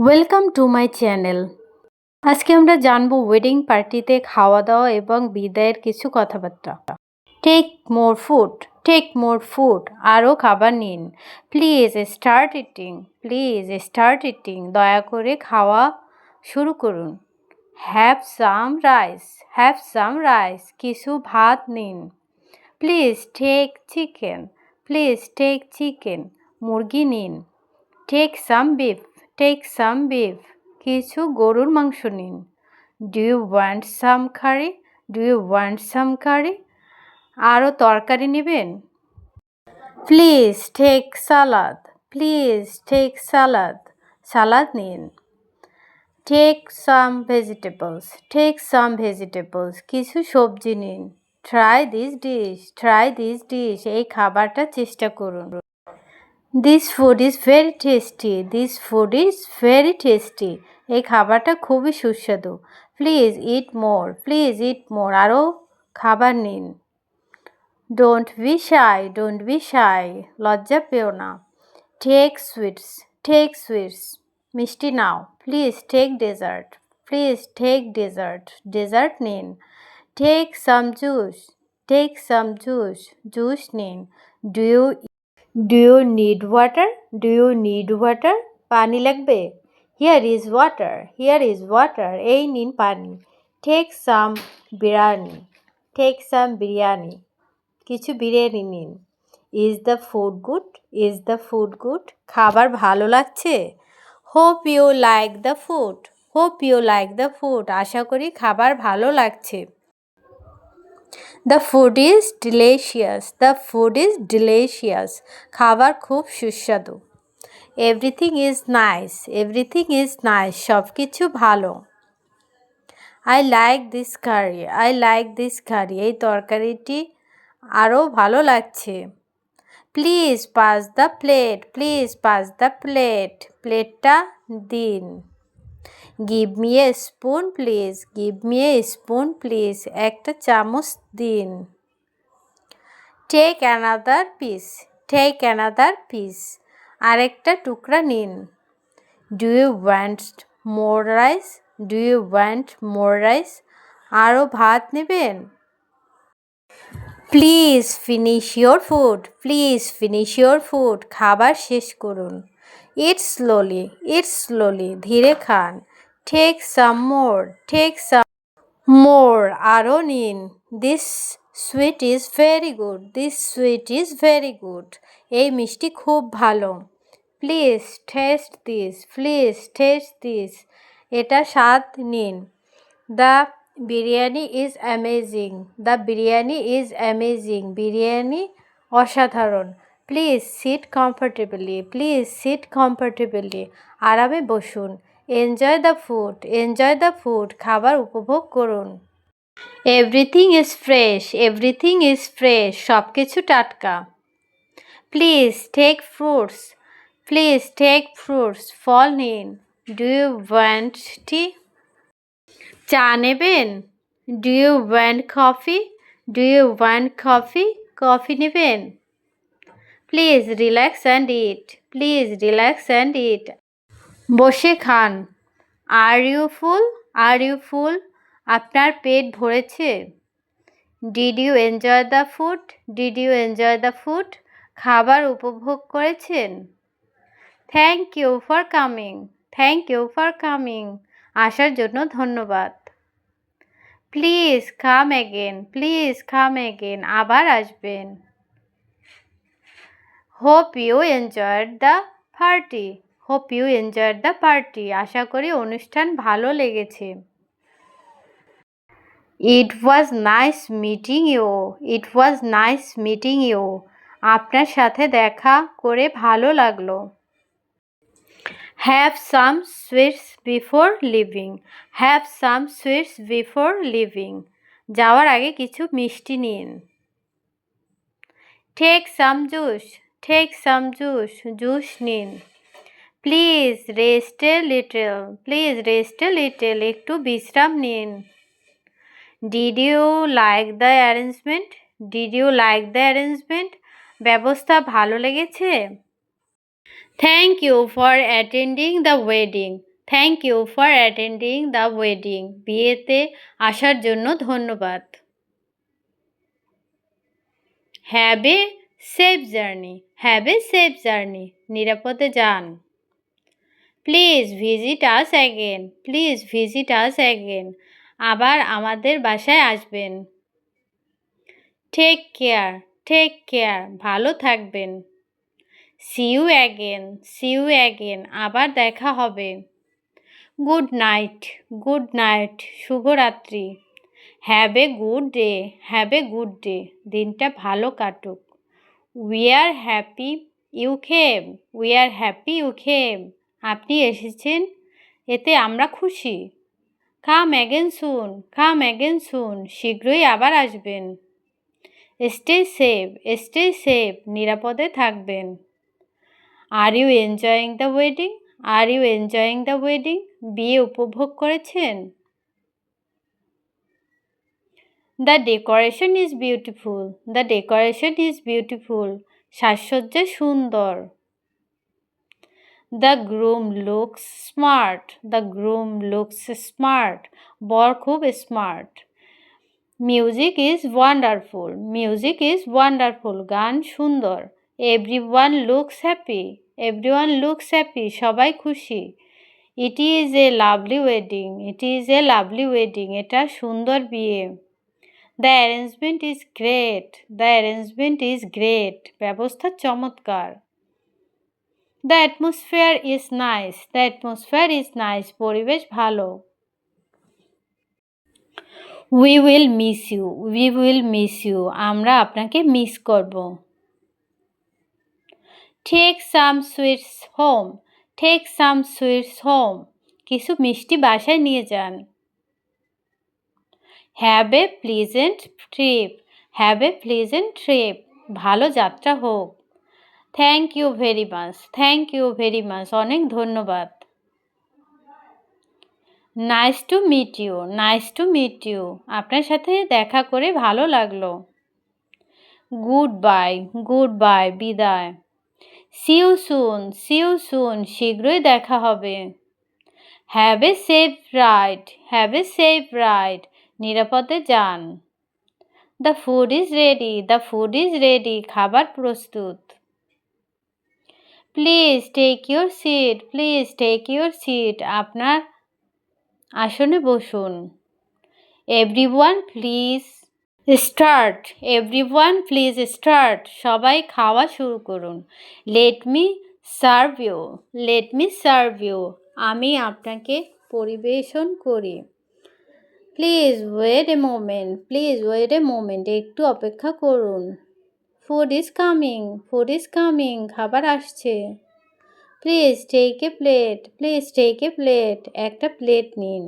Welcome to my channel. আজকে আমরা জানবো ওয়েডিং পার্টিতে খাওয়া দাওয়া এবং বিদায়ের কিছু কথাবার্তা। Take more food, take more food, আরও খাবার নিন। Please start eating, please start eating, দয়া করে খাওয়া শুরু করুন। Have some rice, have some rice, কিছু ভাত নিন। Please take chicken, please take chicken, মুরগি নিন। Take some beef, take some beef, কিছু গরুর মাংস নিন। Do you want some curry, do you want some curry, আরও তরকারি নেবেন। Please take salad, please take সালাদ, সালাদ নিন। Take some vegetables, take some vegetables, কিছু সবজি নিন। Try this dish, try this dish, এই খাবারটা চেষ্টা করুন। This food is very tasty, this food is very tasty, এই খাবারটা খুবই সুস্বাদু। প্লিজ ইট মোর, প্লিজ ইট মোর, আরও খাবার নিন। Don't be shy, don't be shy, লজ্জা পেও না। টেক সুইটস, টেক সুইটস, মিষ্টি নাও। Please take dessert, please take dessert, dessert নিন। Take some juice, take some juice, juice নিন। Do you need water, do you need water, পানি লাগবে। Here is water, here is water, এই নিন পানি। Take some biryani, take some biryani, কিছু বিরিয়ানি নিন। Is the food good, is the food good, খাবার ভালো লাগছে। Hope you like the food, hope you like the food, আশা করি খাবার ভালো লাগছে। The food is delicious, the food is delicious, খাবার খুব সুস্বাদু। Everything is nice, everything is nice, সব কিছু ভালো। I like this curry, I like this curry, এই তরকারিটি আরও ভালো লাগছে। Please pass the plate, please pass the plate, প্লেটটা দিন। Give me a spoon please, give me a spoon please, একটা চামচ দিন। Take another piece, take another piece, আরেকটা টুকরা নিন। Do you want more rice, do you want more rice, আরও ভাত নেবেন। Please finish your food, please finish your food, খাবার শেষ করুন। ইটস স্লোলি, ইটস স্লোলি, ধীরে খান। টেক সাম মোর, টেক সাম মোর, আরও নিন। This sweet is very good, this sweet is very good, এই মিষ্টি খুব ভালো। Please taste this, please taste this, এটা স্বাদ নিন। The biryani is amazing, the biryani is amazing, biryani অসাধারণ। Please sit comfortably, please sit comfortably, আরামে বসুন। Enjoy the food, enjoy the food, খাবার উপভোগ করুন। Everything is fresh, everything is fresh, সব কিছু টাটকা। Please take fruits, please take fruits, ফল নিন। ডু ইউ ওয়ান্ট টি, চা নেবেন। Do you want coffee, do you want coffee, coffee নেবেন। Please relax and eat, please relax and eat, বসে খান। Are you full, are you ফুল, আপনার পেট ভরেছে। Did you enjoy the food, did you enjoy the food, খাবার উপভোগ করেছেন। Thank you for coming, thank you for coming, আসার জন্য ধন্যবাদ। Please come again, please come again, আবার আসবেন। Hope you enjoyed the party, hope you enjoyed the party, আশা করি অনুষ্ঠান ভালো লেগেছে। It was nice meeting you, it was nice meeting you, আপনার সাথে দেখা করে ভালো লাগলো। Have some sweets before leaving, have some sweets before leaving, যাওয়ার আগে কিছু মিষ্টি নিন। Take some juice, take some juice, juice নিন। Please rest a little, please rest a little, একটু বিশ্রাম নিন। Did you like the arrangement, did you like the arrangement, ব্যবস্থা ভালো লেগেছে। Thank you for attending the wedding, thank you for attending the wedding. বিয়েতে আসার জন্য ধন্যবাদ। Have a safe journey. Have a safe journey. নিরাপদে যান। Please visit us again. Please visit us again. আবার আমাদের বাসায় আসবেন। Take care. Take care. ভালো থাকবেন। See you again. See you again. আবার দেখা হবে। Good night. Good night. শুভরাত্রি। Have a good day. Have a good day. দিনটা ভালো কাটুক। We are happy you came. We are happy you came. আপনি এসেছেন, এতে আমরা খুশি। Come again soon. Come again soon. শীঘ্রই আবার আসবেন। Stay safe. Stay safe. নিরাপদে থাকবেন। Are you enjoying the wedding. Are you enjoying the wedding. বিয়ে উপভোগ করেছেন। The decoration is beautiful. The decoration is beautiful. সাজসজ্জা সুন্দর। The groom looks smart. The groom looks smart. বর খুব স্মার্ট। Music is wonderful. Music is wonderful. গান সুন্দর। Everyone looks happy. Everyone looks happy. সবাই খুশি। It is a lovely wedding. It is a lovely wedding. এটা সুন্দর বিয়ে। The arrangement is great. The arrangement is great. ব্যবস্থা চমৎকার। The atmosphere is nice. The atmosphere is nice. পরিবেশ ভালো। We will miss you. We will miss you. আমরা আপনাকে miss করব। Take some sweets home. Take some sweets home. কিছু মিষ্টি বাসায় নিয়ে যান। Have a pleasant trip. Have a pleasant trip. ভালো যাত্রা হোক। Thank you very much. Thank you very much. অনেক ধন্যবাদ। Nice to meet you. Nice to meet you. আপনার সাথে দেখা করে ভালো লাগলো। Goodbye. Goodbye. বিদায়। See you soon. See you soon. শীঘ্রই দেখা হবে। Have a safe ride. Have a safe ride. নিরাপদে যান। The food is ready. The food is ready. খাবার প্রস্তুত। Please take your seat. Please take your seat. আপনার আসনে বসুন। Everyone please start. Everyone please start. সবাই খাওয়া শুরু করুন। Let me serve you. Let me serve you. আমি আপনাকে পরিবেশন করি। Please wait a moment. Please wait a moment. একটু অপেক্ষা করুন। Food is coming. Food is coming. খাবার আসছে। Please take a plate. Please take a plate. একটা প্লেট নিন।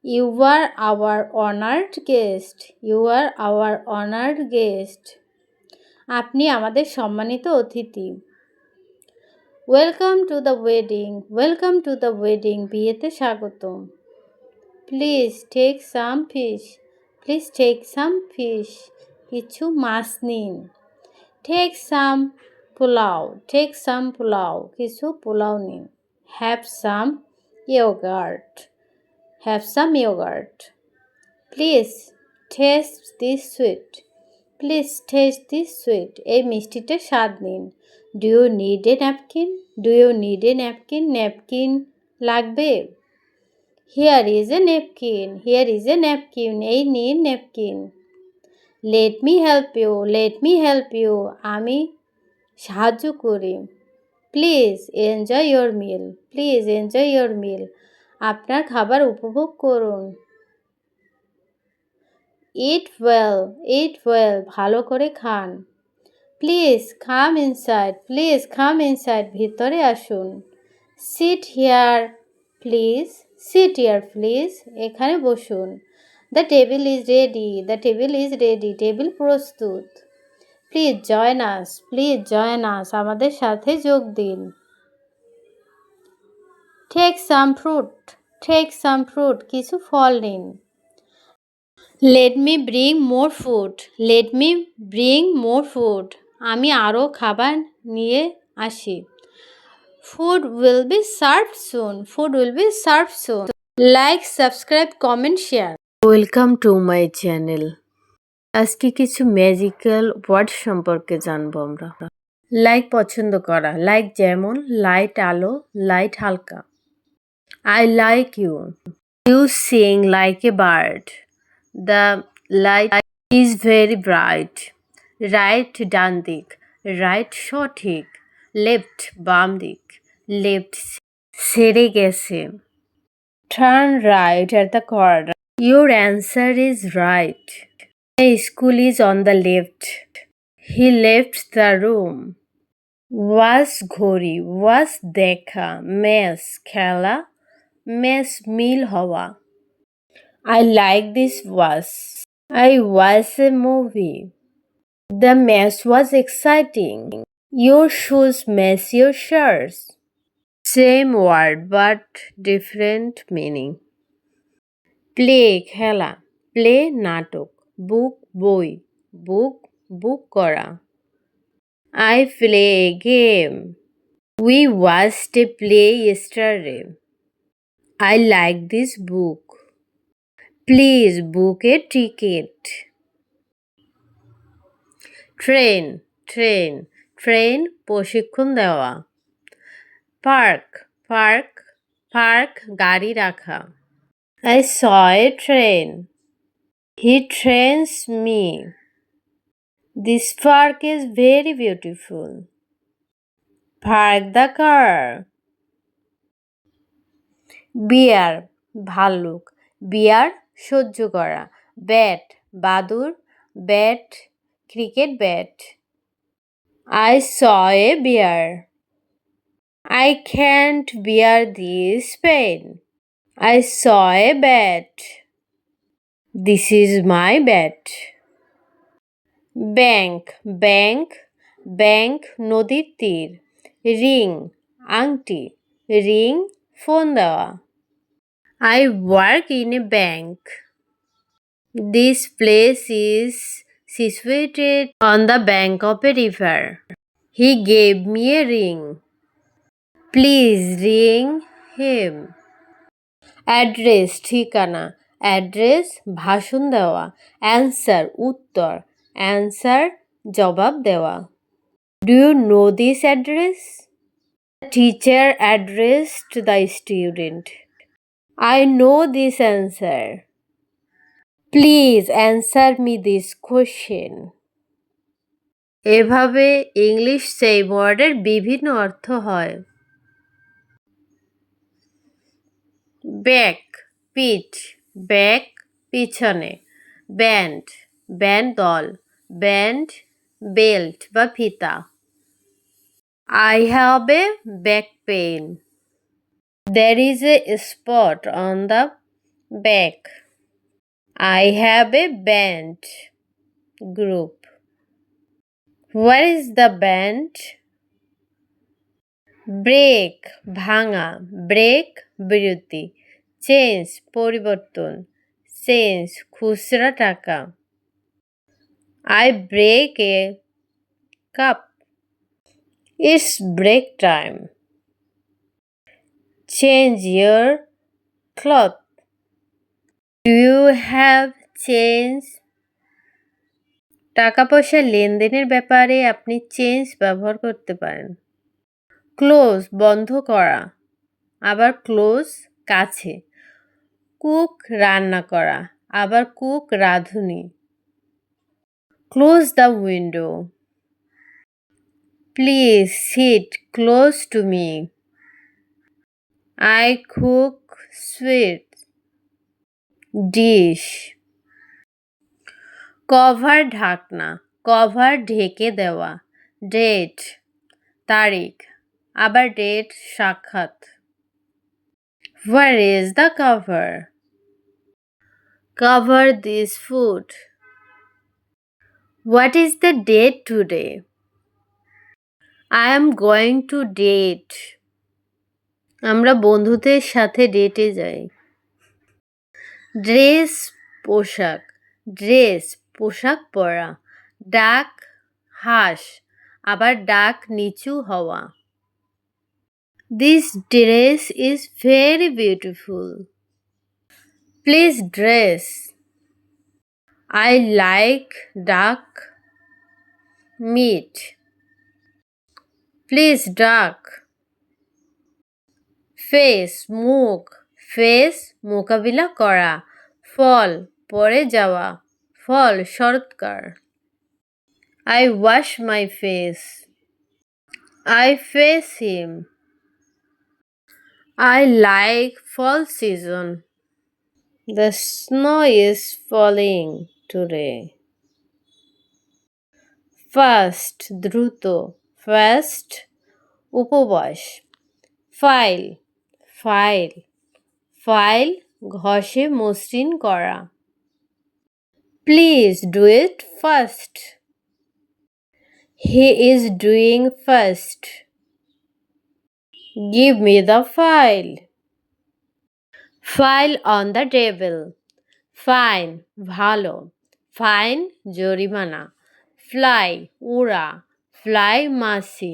You are our honoured guest. You are our honoured guest. আপনি আমাদের সম্মানিত অতিথি। Welcome to the wedding. Welcome to the wedding. বিয়েতে স্বাগতম। Please take some fish. Please take some fish. কিছু মাছ নিন। Take some pulao. Take some pulao. কিছু পোলাও নিন। Have some yogurt. Have some yogurt. Please taste this sweet. Please taste this sweet. এই মিষ্টিটা স্বাদ নিন। Do you need a napkin? Do you need a napkin? Napkin লাগবে? Here is a napkin. Here is a napkin. এই নিন napkin. Let me help you. Let me help you. আমি সাহায্য করি। Please enjoy your meal. Please enjoy your meal. আপনার খাবার উপভোগ করুন। Eat well. Eat well. ভালো করে খান। Please come inside. Please come inside. ভিতরে আসুন। Sit here please. Sit here please. এখানে বসুন। The table is ready. The table is ready. Table প্রস্তুত। Please join us. Please join us. আমাদের সাথে যোগ দিন। Take some fruit. Take some fruit. কিছু ফল নিন। Let me bring more food. Let me bring more food. আমি আরও খাবার নিয়ে আসি। Food will be served soon. Food will be served soon. Like, subscribe, comment, share. Welcome to my channel. আজকে কিছু ম্যাজিক্যাল ওয়ার্ড সম্পর্কে জানবো আমরা। লাইক পছন্দ করা, লাইক যেমন লাইট আলো, লাইট হালকা। I like you. You sing like a bird. The light is very bright. Right ডান দিক, রাইট সঠিক। লেফট বাম দিক, লেফট সেরে গেছে। Turn right at the corner. Your answer is right. The school is on the left. He left the room. Was ঘড়ি, was দেখা, mess খেলা, mess মিল হওয়া। I like this was. I was a movie. The mess was exciting. Your shoes match your shirts. Same word but different meaning. Play খেলা, play নাটক, বুক বই, বুক বুক করা। I play a game. We watched A play yesterday. I like this book. Please book A ticket. Train, train, train প্রশিক্ষণ দেওয়া। Park, park, park গাড়ি রাখা। I saw a train. He trains me. This park is very beautiful. Park the car. Bear, ভাল্লুক, বিয়ার সহ্য করা। Bat, বাদুর, bat, cricket bat. I saw a bear. I can't bear this pain. I saw a bat. This is my bat. Bank, bank, bank নদীর তীর। Ring, আংটি, ring phone দেওয়া। I work in a bank. This place is situated on the bank of a river. He gave me a ring. Please ring him. Address ঠিকানা, address ভাষণ দেওয়া। Answer উত্তর, answer জবাব দেওয়া। Do you know this address? Teacher addressed the student. I know this answer. Please answer me this question. এভাবে English same ওয়ার্ডের বিভিন্ন অর্থ হয়। ব্যাক, পিঠ, ব্যাক পিছনে। ব্যান্ড, ব্যান্ড দল, ব্যান্ড বেল্ট বা ফিতা। I have a back pain. There is a spot on the back. I have a band group. Where is the band? Break, ভাঙা, ব্রেক বিরতি। চেঞ্জ, পরিবর্তন, চেঞ্জ খুচরা টাকা। I break a cup. It's break time. Change your cloth. Do you have change? টাকা পয়সা লেনদেনের ব্যাপারে আপনি চেঞ্জ ব্যবহার করতে পারেন। ক্লোজ বন্ধ করা, আবার ক্লোজ কাছে। কুক রান্না করা, আবার কুক রাঁধুনি। Close the window. Please sit close to me. I cook sweet dish. Cover ঢাকনা, কভার ঢেকে দেওয়া। ডেট তারিখ, আবার ডেট সাক্ষাৎ। Where is the cover? Cover this food. What is the date today? I am going to date. আমরা বন্ধুদের সাথে ডেটে যাই। ড্রেস পোশাক, ড্রেস পোশাক পরা। ডাক হাঁস, আবার ডাক নিচু হওয়া। This dress is very beautiful. Please dress. I like duck meat. Please duck. Face মুখ face মোকাবিলা করা ফল পড়ে যাওয়া ফল শরৎকার I wash my face. I face him. I like fall season. The snow is falling today. Fast দ্রুত fast উপবাস file file file ঘষে মসৃণ করা Please do it first. He is doing first. Give me the file. File on the table. Fine ভালো fine জরিমানা fly উড়া fly মাছি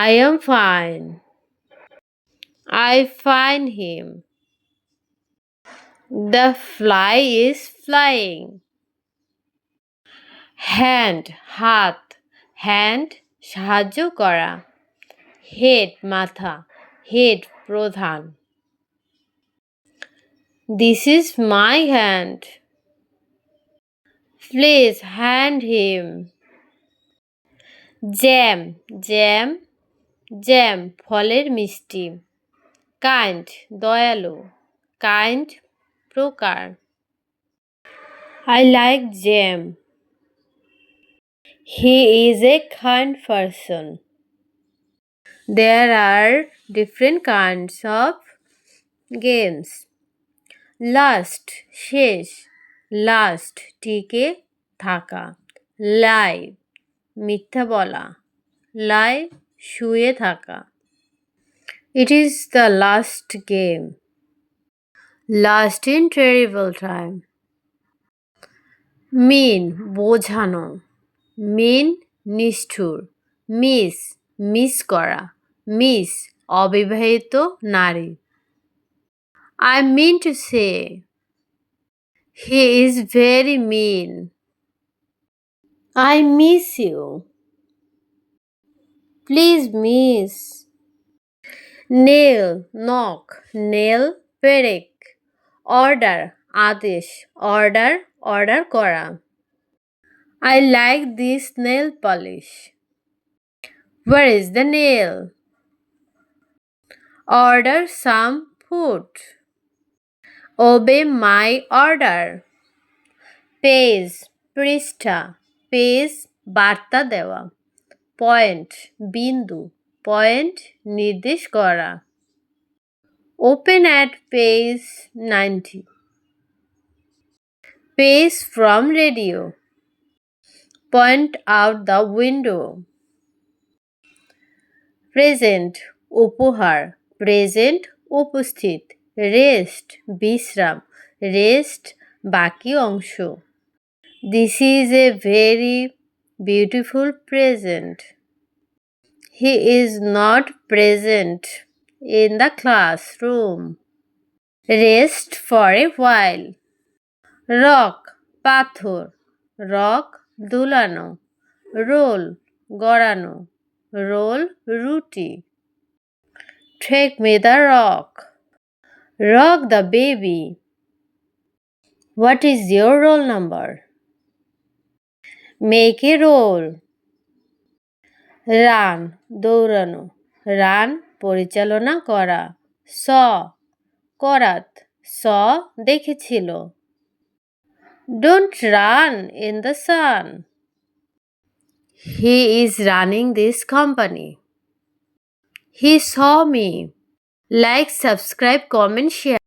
I am fine. I find him. The fly is flying. Hand হাত hand সাহায্য করা head মাথা head প্রধান This is my hand. Please hand him. Jam jam jam ফলের মিষ্টি kind দয়ালু kind প্রকার I like jam. He is a kind person. There are different kinds of games. Last শেষ last টিকে থাকা lie মিথ্যা বলা lie শুয়ে থাকা It is the last game. Last in terrible time. Mean বোঝানো mean নিষ্ঠুর miss মিস করা miss অবিবাহিত নারী I mean to say he is very mean. I miss you. Please miss. Nail knock nail পেরেক order আদেশ order order করা I like this nail polish. Where is the nail? Order some food. Obey my order. Page পৃষ্ঠা page বার্তা দেওয়া point বিন্দু point নির্দেশ করা Open at page 90. Page from radio. Point out the window. Present উপহার present উপস্থিত rest বিশ্রাম rest বাকি অংশ This is a very beautiful present. He is not present in the classroom. Rest for a while. Rock পাথর rock দুলানো roll গড়ানো roll রুটি Take me the rock. Rock the baby. What is your roll number? Make a roll. Run দৌড়ানো run পরিচালনা করা saw করাত saw দেখেছিল Don't run in the sun. He is running this company. He saw me. Like, subscribe, comment, share.